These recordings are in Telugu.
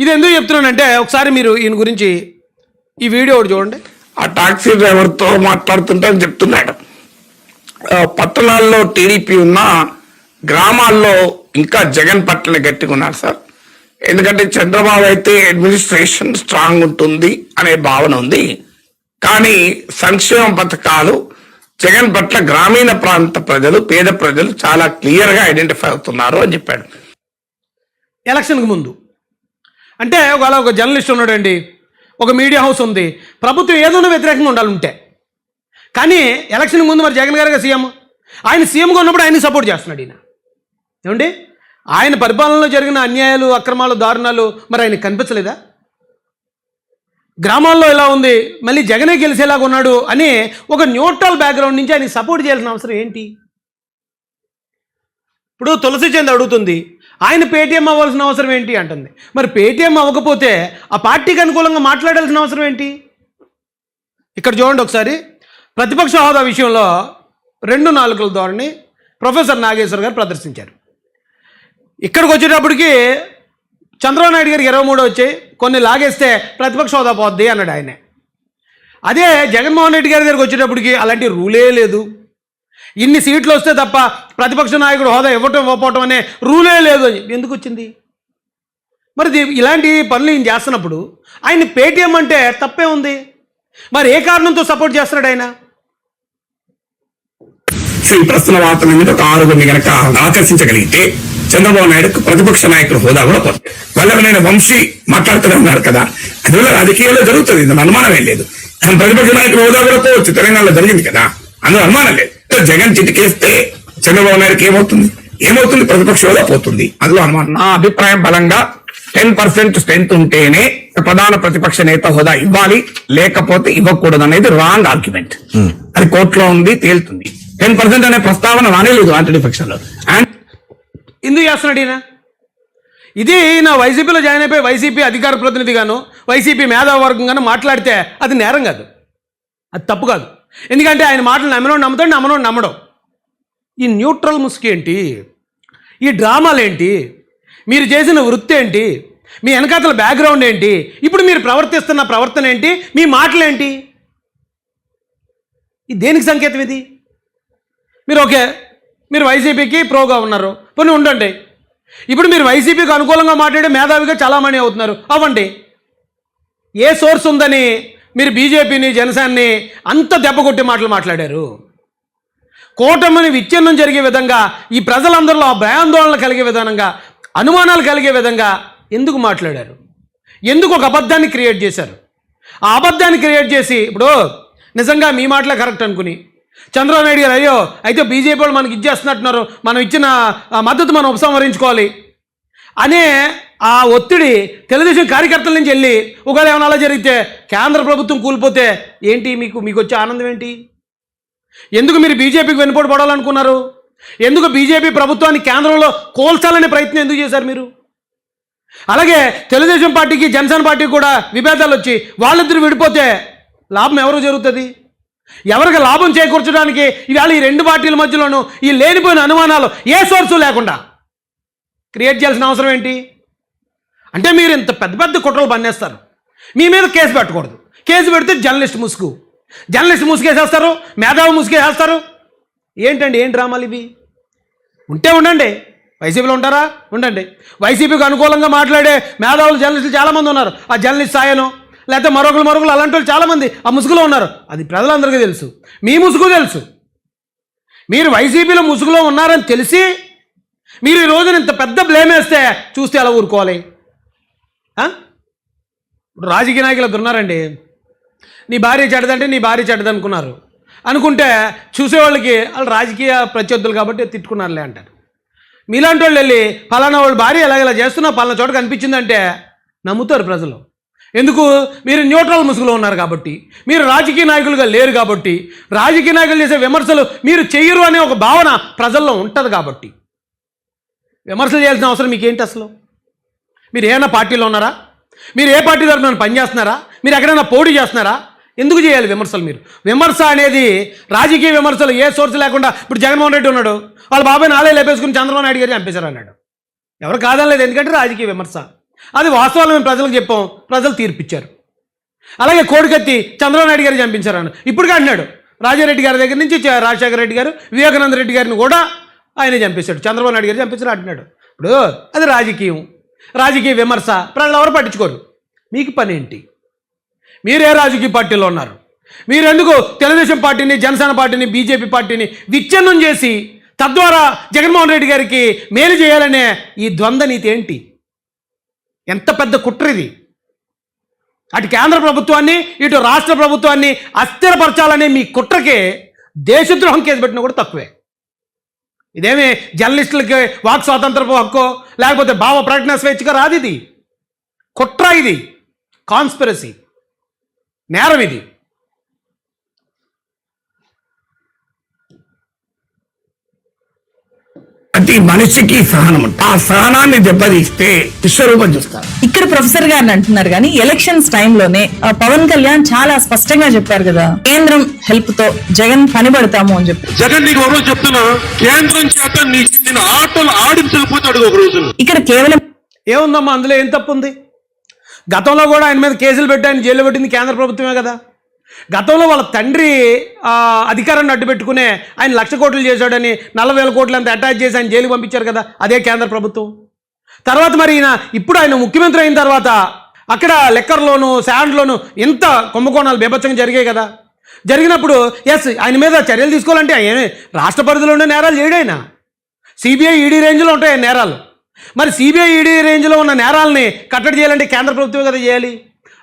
ఇది ఎందుకు చెప్తున్నానంటే ఒకసారి మీరు ఈయన గురించి ఈ వీడియో ఒకటి చూడండి. ఆ టాక్సీ డ్రైవర్తో మాట్లాడుతుంటే చెప్తున్నాడు, పట్టణాల్లో టీడీపీ ఉన్న గ్రామాల్లో ఇంకా జగన్ పట్ల గట్టిగా ఉన్నారు సార్. ఎందుకంటే చంద్రబాబు అయితే అడ్మినిస్ట్రేషన్ స్ట్రాంగ్ ఉంటుంది అనే భావన ఉంది, కానీ సంక్షేమ పథకాలు జగన్ పట్ల గ్రామీణ ప్రాంత ప్రజలు, పేద ప్రజలు చాలా క్లియర్గా ఐడెంటిఫై అవుతున్నారు అని చెప్పాడు. ఎలక్షన్కి ముందు అంటే ఒకవేళ ఒక జర్నలిస్ట్ ఉన్నాడండి, ఒక మీడియా హౌస్ ఉంది, ప్రభుత్వం ఏదైనా వ్యతిరేకంగా ఉండాలంటే, కానీ ఎలక్షన్కి ముందు మరి జగన్ గారుగా సీఎం, ఆయన సీఎంగా ఉన్నప్పుడు ఆయన్ని సపోర్ట్ చేస్తున్నాడు. ఈయన ఏమండి, ఆయన పరిపాలనలో జరిగిన అన్యాయాలు, అక్రమాలు, దారుణాలు మరి ఆయనకు కనిపించలేదా? గ్రామాల్లో ఎలా ఉంది, మళ్ళీ జగనే గెలిచేలాగా ఉన్నాడు అని ఒక న్యూట్రల్ బ్యాక్గ్రౌండ్ నుంచి ఆయన సపోర్ట్ చేయాల్సిన అవసరం ఏంటి? ఇప్పుడు తులసి చంద్ అడుగుతుంది, ఆయన పేటీఎం అవ్వాల్సిన అవసరం ఏంటి అంటుంది. మరి పేటీఎం అవ్వకపోతే ఆ పార్టీకి అనుకూలంగా మాట్లాడాల్సిన అవసరం ఏంటి? ఇక్కడ చూడండి ఒకసారి, ప్రతిపక్ష హోదా విషయంలో 2 నాలుకల ధోరణి ప్రొఫెసర్ నాగేశ్వర్ గారు ప్రదర్శించారు. ఇక్కడికి వచ్చేటప్పటికి చంద్రబాబు నాయుడు గారికి 23 వచ్చాయి, కొన్ని లాగేస్తే ప్రతిపక్ష హోదా పోద్ది అన్నాడు ఆయనే. అదే జగన్మోహన్ రెడ్డి గారి దగ్గరికి వచ్చేటప్పటికి అలాంటి రూలే లేదు, ఇన్ని సీట్లు వస్తే తప్ప ప్రతిపక్ష నాయకుడు హోదా ఇవ్వకపోవటం అనే రూలే లేదు అని ఎందుకు వచ్చింది? మరి ఇలాంటి పనులు ఈయన చేస్తున్నప్పుడు ఆయన పేటీఎం అంటే తప్పే ఉంది. మరి ఏ కారణంతో సపోర్ట్ చేస్తున్నాడు ఆయన? ప్రస్తుత వార్తల మీద ఒక 6 కనుక ఆకర్షించగలిగితే చంద్రబాబు నాయుడుకు ప్రతిపక్ష నాయకుడు హోదా కూడా పోతుంది. వల్లభనేని వంశీ మాట్లాడుతూనే ఉన్నారు కదా, అందువల్ల రాజకీయాల్లో జరుగుతుంది, ఇందులో అనుమానం ఏం లేదు. ప్రతిపక్ష నాయకుడు హోదా కూడా పోవచ్చు, తెలంగాణలో జరిగింది కదా, అందులో అనుమానం లేదు. జగన్ చిటికేస్తే చంద్రబాబు నాయుడుకి ఏమవుతుంది? ప్రతిపక్ష హోదా పోతుంది, అందులో అనుమానం. నా అభిప్రాయం బలంగా 10% స్ట్రెంత్ ఉంటేనే ప్రధాన ప్రతిపక్ష నేత హోదా ఇవ్వాలి, లేకపోతే ఇవ్వకూడదు అనేది రాంగ్ ఆర్గ్యుమెంట్. అది కోర్టులో ఉంది, తేలుతుంది. 10% అనే ప్రస్తావన రానేలేదు ఆంటనీ ఫిక్షన్లో. ఎందుకు చేస్తున్నాడు ఈయన? ఇది ఈయన వైసీపీలో జాయిన్ అయిపోయి వైసీపీ అధికార ప్రతినిధిగాను, వైసీపీ మేధావర్గంగాను మాట్లాడితే అది నేరం కాదు, అది తప్పు కాదు. ఎందుకంటే ఆయన మాటలు నమ్మినోడు నమ్ముతాడు, నమ్మనోడు నమ్మడం. ఈ న్యూట్రల్ ముసుగు ఏంటి? ఈ డ్రామాలు ఏంటి? మీరు చేసిన వృత్తి ఏంటి? మీ వెనకాతల బ్యాక్గ్రౌండ్ ఏంటి? ఇప్పుడు మీరు ప్రవర్తిస్తున్న ప్రవర్తన ఏంటి? మీ మాటలేంటి? ఇది దేనికి సంకేతం? ఇది మీరు వైసీపీకి ప్రోగా ఉన్నారు, కొన్ని ఉండండి. ఇప్పుడు మీరు వైసీపీకి అనుకూలంగా మాట్లాడే మేధావిగా చాలామంది అవుతున్నారు, అవ్వండి. ఏ సోర్స్ ఉందని మీరు బీజేపీని, జనసేనని అంత దెబ్బ కొట్టి మాటలు మాట్లాడారు? కూటమిని విచ్ఛిన్నం జరిగే విధంగా, ఈ ప్రజలందరిలో భయాందోళన కలిగే విధానంగా, అనుమానాలు కలిగే విధంగా ఎందుకు మాట్లాడారు? ఎందుకు ఒక అబద్ధాన్ని క్రియేట్ చేశారు? ఆ అబద్ధాన్ని క్రియేట్ చేసి ఇప్పుడు నిజంగా మీ మాటలే కరెక్ట్ అనుకుని చంద్రబాబు నాయుడు గారు అయ్యో అయితే బీజేపీ వాళ్ళు మనకి ఇచ్చేస్తున్నట్టున్నారు, మనం ఇచ్చిన మద్దతు మనం ఉపసంహరించుకోవాలి అనే ఆ ఒత్తిడి తెలుగుదేశం కార్యకర్తల నుంచి వెళ్ళి ఒకవేళ ఏమైనా అలా జరిగితే కేంద్ర ప్రభుత్వం కూలిపోతే ఏంటి మీకు వచ్చే ఆనందం ఏంటి? ఎందుకు మీరు బీజేపీకి వెనుపోటు పడాలనుకున్నారు? ఎందుకు బీజేపీ ప్రభుత్వాన్ని కేంద్రంలో కోల్చాలనే ప్రయత్నం ఎందుకు చేశారు మీరు? అలాగే తెలుగుదేశం పార్టీకి, జనసేన పార్టీకి కూడా విభేదాలు వచ్చి వాళ్ళిద్దరు విడిపోతే లాభం ఎవరు జరుగుతుంది? ఎవరికి లాభం చేకూర్చడానికి ఇవాళ ఈ 2 పార్టీల మధ్యలోనూ ఈ లేనిపోయిన అనుమానాలు ఏ సోర్సు లేకుండా క్రియేట్ చేయాల్సిన అవసరం ఏంటి? అంటే మీరు ఇంత పెద్ద పెద్ద కుట్రలు పన్నేస్తారు, మీ మీద కేసు పెట్టకూడదు. కేసు పెడితే జర్నలిస్ట్ ముసుగేసేస్తారు, మేధావి ముసుగేసేస్తారు. ఏంటండి, ఏం డ్రామాలు ఇవి? ఉండండి, వైసీపీలో ఉంటారా? ఉండండి. వైసీపీకి అనుకూలంగా మాట్లాడే మేధావులు, జర్నలిస్టులు చాలామంది ఉన్నారు. ఆ జర్నలిస్ట్ సాయను లేకపోతే మరొకరు అలాంటి వాళ్ళు చాలామంది ఆ ముసుగులో ఉన్నారు. అది ప్రజలందరికీ తెలుసు, మీ ముసుగు తెలుసు. మీరు వైసీపీలో ముసుగులో ఉన్నారని తెలిసి మీరు ఈ రోజున ఇంత పెద్ద బ్లేమ్ వేస్తే చూస్తే ఎలా ఊరుకోవాలి? ఇప్పుడు రాజకీయ నాయకులు ఉన్నారండి, నీ భార్య చెడ్డదంటే నీ భార్య చెడ్డదనుకున్నారు అనుకుంటే చూసేవాళ్ళకి వాళ్ళు రాజకీయ ప్రత్యర్థులు కాబట్టి తిట్టుకున్నారులే అంటారు. మీలాంటి వాళ్ళు వెళ్ళి ఫలానా వాళ్ళ భార్య ఇలా చేస్తున్నా పలానా చోట కనిపించిందంటే నమ్ముతారు ప్రజలు. ఎందుకు? మీరు న్యూట్రల్ ముసుగులో ఉన్నారు కాబట్టి, మీరు రాజకీయ నాయకులుగా లేరు కాబట్టి, రాజకీయ నాయకులు చేసే విమర్శలు మీరు చెయ్యరు అనే ఒక భావన ప్రజల్లో ఉంటుంది కాబట్టి విమర్శలు చేయాల్సిన అవసరం మీకేంటి? అసలు మీరు ఏమైనా పార్టీలో ఉన్నారా? మీరు ఏ పార్టీ తరఫున పనిచేస్తున్నారా? మీరు ఎక్కడైనా పోటీ చేస్తున్నారా? ఎందుకు చేయాలి విమర్శలు? మీరు విమర్శ అనేది రాజకీయ విమర్శలు ఏ సోర్స్ లేకుండా, ఇప్పుడు జగన్మోహన్ రెడ్డి ఉన్నాడు, వాళ్ళ బాబాయ్ నాలే లేపేసుకుని చంద్రబాబు నాయుడు గారిని చంపేశారు అన్నాడు. ఎవరు కాదనలేదు, ఎందుకంటే రాజకీయ విమర్శ. అది వాస్తవాలు మేము ప్రజలకు చెప్పాం, ప్రజలు తీర్పిచ్చారు. అలాగే కోడికత్తి చంద్రబాబు నాయుడు గారు చంపించారని ఇప్పుడు అంటున్నాడు. రాజారెడ్డి గారి దగ్గర నుంచి రాజశేఖర రెడ్డి గారు, వివేకానంద రెడ్డి గారిని కూడా ఆయన చంపేశాడు, చంద్రబాబు నాయుడు గారు చంపించారు అంటున్నాడు. ఇప్పుడు అది రాజకీయం, రాజకీయ విమర్శ, ప్రజలు ఎవరు పట్టించుకోరు. మీకు పని ఏంటి? మీరే రాజకీయ పార్టీలో ఉన్నారు. మీరెందుకు తెలుగుదేశం పార్టీని, జనసేన పార్టీని, బీజేపీ పార్టీని విచ్ఛిన్నం చేసి తద్వారా జగన్మోహన్ రెడ్డి గారికి మేలు చేయాలనే ఈ ద్వంద్వ నీతి ఏంటి? ఎంత పెద్ద కుట్ర ఇది! అటు కేంద్ర ప్రభుత్వాన్ని, ఇటు రాష్ట్ర ప్రభుత్వాన్ని అస్థిరపరచాలనే మీ కుట్రకే దేశద్రోహం కేసు పెట్టినా కూడా తక్కువే. ఇదేమి జర్నలిస్టులకి వాక్ స్వాతంత్రపు హక్కు లేకపోతే భావ ప్రకటన స్వేచ్ఛగా రాదు. ఇది కుట్ర, ఇది కాన్స్పిరసీ, నేరం ఇది. ప్రతి మనిషికి సహనం ఉంటుంది. ఆ సహనాన్ని దెబ్బతీస్తే విశ్వరూపం చూస్తారు. ఇక్కడ ప్రొఫెసర్ గారిని అంటున్నారు కానీ ఎలక్షన్స్ టైంలోనే పవన్ కళ్యాణ్ చాలా స్పష్టంగా చెప్పారు కదా, కేంద్రం హెల్ప్ తో జగన్ పనిపడతాము అని చెప్పి. జగన్ నీకు ఒక రోజు చెప్తున్నా, కేంద్రం చేత నేను ఆటలు ఆడించకపోతాడు ఒక రోజు. ఇక్కడ కేవలం ఏముందమ్మా, అందులో ఏం తప్పు ఉంది? గతంలో కూడా ఆయన మీద కేసులు పెట్టి ఆయన జైలు పెట్టింది కేంద్ర ప్రభుత్వమే కదా. గతంలో వాళ్ళ తండ్రి అధికారాన్ని అడ్డు పెట్టుకునే ఆయన 1,00,000 కోట్లు చేశాడని 40,000 కోట్లు అంత అటాచ్ చేసి ఆయన జైలుకి పంపించారు కదా, అదే కేంద్ర ప్రభుత్వం. తర్వాత మరి ఇప్పుడు ఆయన ముఖ్యమంత్రి అయిన తర్వాత అక్కడ లెక్కర్లోను, శాండ్లోను ఇంత కుంభకోణాలు బీభత్సంగా జరిగాయి కదా. జరిగినప్పుడు ఆయన మీద చర్యలు తీసుకోవాలంటే ఏమే రాష్ట్ర పరిధిలో ఉండే నేరాలు చేయడు ఆయన. సిబిఐ, ఈడీ రేంజ్లో ఉంటాయి నేరాలు. మరి సిబిఐ, ఈడీ రేంజ్లో ఉన్న నేరాలని కట్టడి చేయాలంటే కేంద్ర ప్రభుత్వమే కదా చేయాలి.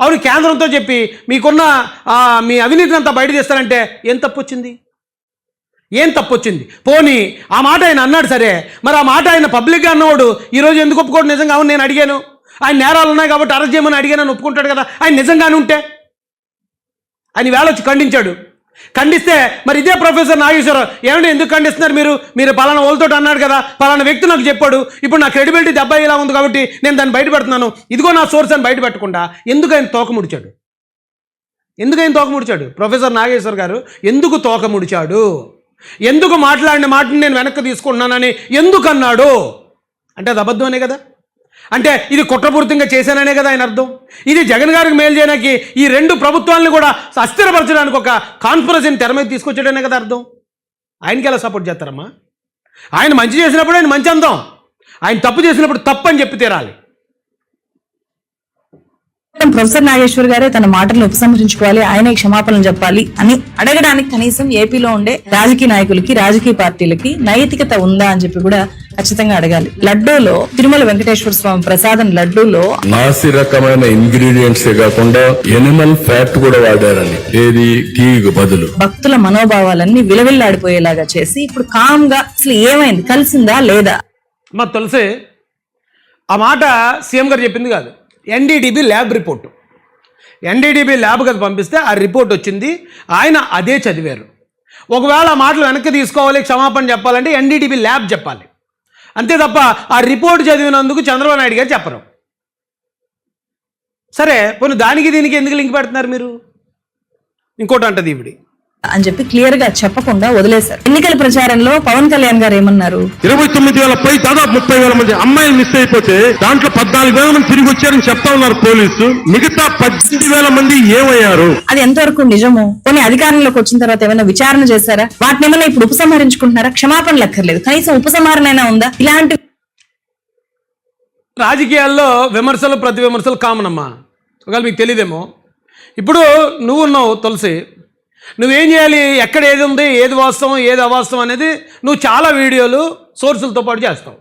అవును, కేంద్రంతో చెప్పి మీకున్న మీ అవినీతిని అంతా బయట తీస్తారంటే ఏం తప్పు వచ్చింది? ఏం తప్పు వచ్చింది? పోనీ ఆ మాట ఆయన అన్నాడు సరే, మరి ఆ మాట ఆయన పబ్లిక్గా అన్నవాడు ఈరోజు ఎందుకు ఒప్పుకోడు? నిజంగా అవును నేను అడిగాను, ఆయన నేరాలు ఉన్నాయి కాబట్టి అరెస్ట్ చేయమని అడిగానని ఒప్పుకుంటాడు కదా. ఆయన నిజంగానే ఉంటే ఆయన వేళ వచ్చి ఖండించాడు. ఖండిస్తే మరి ఇదే ప్రొఫెసర్ నాగేశ్వరరావు ఏమంటే ఎందుకు ఖండిస్తున్నారు మీరు పలానా వాళ్ళతో అన్నాడు కదా, పలానా వ్యక్తి నాకు చెప్పాడు, ఇప్పుడు నా క్రెడిబిలిటీ దెబ్బ ఇలా ఉంది కాబట్టి నేను దాన్ని బయట పెడుతున్నాను, ఇదిగో నా సోర్స్ అని బయట పెట్టకుండా ఎందుకు ఆయన తోక ముడిచాడు? ప్రొఫెసర్ నాగేశ్వర్ గారు ఎందుకు తోక ముడిచాడు? ఎందుకు మాట్లాడిన మాటని నేను వెనక్కి తీసుకుంటున్నానని ఎందుకు అన్నాడు? అంటే అది అబద్ధమనే కదా. అంటే ఇది కుట్రపూరితంగా చేశాననే కదా ఆయన అర్థం. ఇది జగన్ గారికి మేలు చేయడానికి ఈ రెండు ప్రభుత్వాలను కూడా అస్థిరపరచడానికి ఒక కాన్ఫరెన్స్ని తెర మీద తీసుకొచ్చాడనే కదా అర్థం. ఆయనకి ఎలా సపోర్ట్ చేస్తారమ్మా? ఆయన మంచి చేసినప్పుడు ఆయన మంచి అందాం, ఆయన తప్పు చేసినప్పుడు తప్పు అని చెప్పి తీరాలి. ప్రొఫెసర్ నాగేశ్వర్ గారే తన మాటలను ఉపసంహరించుకోవాలి, ఆయనే క్షమాపణలు చెప్పాలి అని అడగడానికి కనీసం ఏపీలో ఉండే రాజకీయ నాయకులకి, రాజకీయ పార్టీలకి నైతికత ఉందా అని చెప్పి కూడా ఖచ్చితంగా అడగాలి. లడ్డూలో తిరుమల వెంకటేశ్వర స్వామి ప్రసాదం లడ్డూలో నాసి రకమైన ఇంగ్రీడియంట్స్ కాకుండా ఎనిమల్ ఫ్యాట్ కూడా వాడారని, ఏది ఘీకు బదులు. భక్తుల మనోభావాలన్నీ విలవిల్లాడిపోయేలాగా చేసి ఇప్పుడు కామ్ గా అసలు ఏమైంది, కలిసిందా లేదా? మా తులసి ఆ మాట సీఎం గారు చెప్పింది కాదు, ఎన్డీడీబీ ల్యాబ్ రిపోర్టు. ఎన్డీడీబీ ల్యాబ్కి అది పంపిస్తే ఆ రిపోర్ట్ వచ్చింది, ఆయన అదే చదివారు. ఒకవేళ ఆ మాటలు వెనక్కి తీసుకోవాలి, క్షమాపణ చెప్పాలంటే ఎన్డీడీబీ ల్యాబ్ చెప్పాలి, అంతే తప్ప ఆ రిపోర్ట్ చదివినందుకు చంద్రబాబు నాయుడు గారు చెప్పరు. సరే పోనీ దానికి దీనికి ఎందుకు లింక్ పెడుతున్నారు మీరు? ఇంకోటి అంటది ఈవిడి అని చెప్పి క్లియర్ గా చెప్పకుండా వదిలేశారు. ఎన్నికల ప్రచారంలో పవన్ కళ్యాణ్ గారు ఏమన్నారు? 29,000 పై దాదాపు 30,000 మంది అమ్మాయిలు మిస్ అయిపోతే దాంట్లో 14,000 మంది తిరిగి వచ్చారని చెప్తా ఉన్నారు పోలీసు. మిగతా 18,000 మంది ఏమయ్యారు? అది ఎంతవరకు నిజము? కొన్ని అధికారంలోకి వచ్చిన తర్వాత ఏమైనా విచారణ చేశారా? వాటిని ఏమైనా ఇప్పుడు ఉపసంహరించుకుంటున్నారా? క్షమాపణలు అక్కర్లేదు, కనీసం ఉపసంహరణ ఉందా? ఇలాంటి రాజకీయాల్లో విమర్శలు, ప్రతి విమర్శలు కామన్ అమ్మా. ఒకవేళ మీకు తెలియదేమో, ఇప్పుడు నువ్వు ఉన్నావు తులసి, నువ్వేం చేయాలి, ఎక్కడ ఏది ఉంది, ఏది వాస్తవం, ఏది అవాస్తవం అనేది నువ్వు చాలా వీడియోలు సోర్సులతో పాటు చేస్తావు.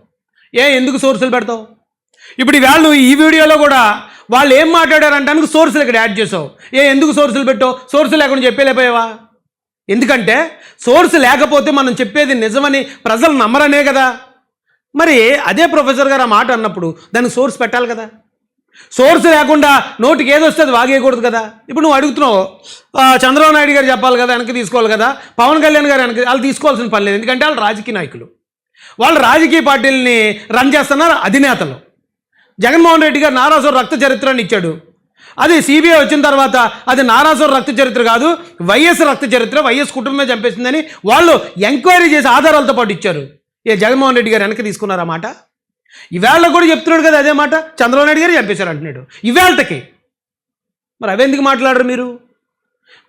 ఎందుకు సోర్సులు పెడతావు? ఇప్పుడు ఈవేళ నువ్వు ఈ వీడియోలో కూడా వాళ్ళు ఏం మాట్లాడారంటానికి సోర్సులు ఇక్కడ యాడ్ చేసావు. ఎందుకు సోర్సులు పెట్టావు? సోర్సు లేకుండా చెప్పేలేకపోయావా? ఎందుకంటే సోర్స్ లేకపోతే మనం చెప్పేది నిజమని ప్రజలు నమ్మరనే కదా. మరి అదే ప్రొఫెసర్ గారు ఆ మాట అన్నప్పుడు దానికి సోర్స్ పెట్టాలి కదా. సోర్స్ లేకుండా నోటికి ఏదొస్తే అది వాగేయకూడదు కదా. ఇప్పుడు నువ్వు అడుగుతున్నావు, చంద్రబాబు నాయుడు గారు చెప్పాలి కదా, వెనక్కి తీసుకోవాలి కదా, పవన్ కళ్యాణ్ గారు వెనక్కి, వాళ్ళు తీసుకోవాల్సిన పని లేదు. ఎందుకంటే వాళ్ళు రాజకీయ నాయకులు, వాళ్ళు రాజకీయ పార్టీలని రన్ చేస్తున్నారు అధినేతలు. జగన్మోహన్ రెడ్డి గారు నారాసుర రక్త చరిత్రని ఇచ్చాడు, అది సిబిఐ వచ్చిన తర్వాత అది నారాసుర రక్త చరిత్ర కాదు, వైఎస్ రక్త చరిత్ర, వైఎస్ కుటుంబమే చంపేసిందని వాళ్ళు ఎంక్వైరీ చేసి ఆధారాలతో పాటు ఇచ్చారు. జగన్మోహన్ రెడ్డి గారు వెనక్కి తీసుకున్నారా మాట? ఈవేళ కూడా చెప్తున్నాడు కదా అదే మాట, చంద్రబాబు నాయుడు గారు చంపేశారు అంటున్నాడు ఈవేళకి. మరి అవెందుకు మాట్లాడరు మీరు?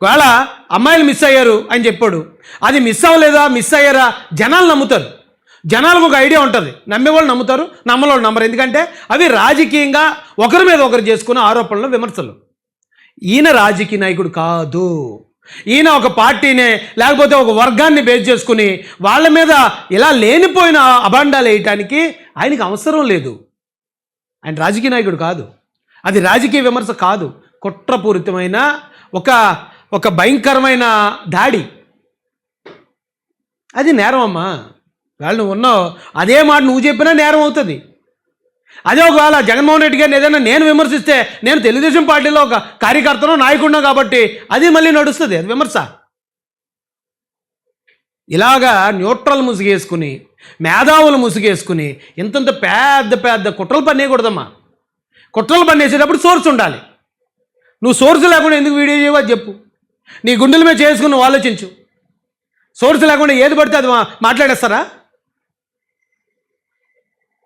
ఒకవేళ అమ్మాయిలు మిస్ అయ్యారు అని చెప్పాడు, అది మిస్ అవ్వలేదా మిస్ అయ్యారా జనాలు నమ్ముతారు. జనాలకు ఒక ఐడియా ఉంటుంది, నమ్మేవాళ్ళు నమ్ముతారు, నమ్మేవాళ్ళు నమ్మరు. ఎందుకంటే అవి రాజకీయంగా ఒకరి మీద ఒకరు చేసుకునే ఆరోపణలు, విమర్శలు. ఈయన రాజకీయ నాయకుడు కాదు. ఈయన ఒక పార్టీనే లేకపోతే ఒక వర్గాన్ని బేస్ చేసుకుని వాళ్ళ మీద ఇలా లేనిపోయిన అభాండాలు వేయటానికి ఆయనకి అవసరం లేదు. ఆయన రాజకీయ నాయకుడు కాదు. అది రాజకీయ విమర్శ కాదు, కుట్రపూరితమైన ఒక భయంకరమైన దాడి. అది నేరం అమ్మా. వాళ్ళు నువ్వు ఉన్నావు, అదే మాట నువ్వు చెప్పినా నేరం అవుతుంది. అదే ఒకవేళ జగన్మోహన్ రెడ్డి గారిని ఏదైనా నేను విమర్శిస్తే, నేను తెలుగుదేశం పార్టీలో ఒక కార్యకర్తను నాయకుడినో కాబట్టి అది మళ్ళీ నడుస్తుంది, అది విమర్శ. ఇలాగా న్యూట్రల్ ముసుగేసుకుని, మేధావులు ముసుగేసుకుని ఇంతంత పెద్ద పెద్ద కుట్రలు పన్నేయకూడదమ్మా. కుట్రలు పన్నేసేటప్పుడు సోర్స్ ఉండాలి. నువ్వు సోర్స్ లేకుండా ఎందుకు వీడియో చేయవో అది చెప్పు. నీ గుండెల మీద చేసుకుని నువ్వు ఆలోచించు. సోర్స్ లేకుండా ఏది పడితే అది మాట్లాడేస్తారా?